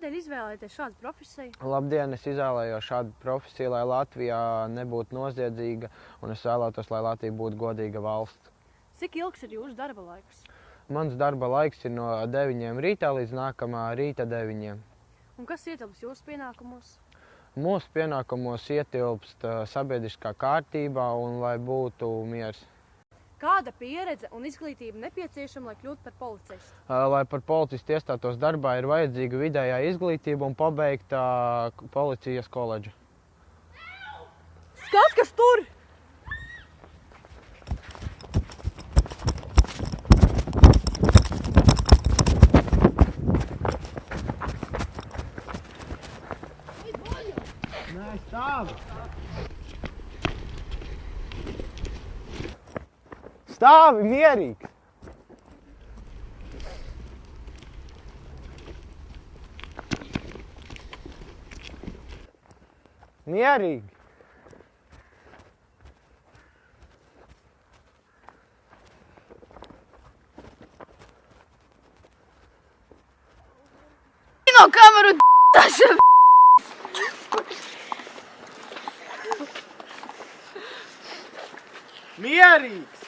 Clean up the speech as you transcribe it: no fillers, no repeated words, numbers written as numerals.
Kādēļ izvēlēties šādu profesiju? Labdien, es izvēlējos šādu profesiju, lai Latvijā nebūtu noziedzīga, un es vēlētos, lai Latvija būtu godīga valsts. Cik ilgs ir jūsu darba laiks? Mans darba laiks ir no 9 rītā līdz nākamā rīta 9. Un kas ietilps jūsu pienākumos? Mūsu pienākumos ietilpst sabiedriskā kārtībā un lai būtu miers. Kāda pieredze un izglītība nepieciešama, lai kļūtu par policistu? Lai par policistu iestātos darbā, ir vajadzīga vidējā izglītība un pabeigta policijas koledža. Skat, kas tur! Nē, stāvi! Stāvi, mierīgs! Mierīgi! No kameru d***aša! Mierīgs!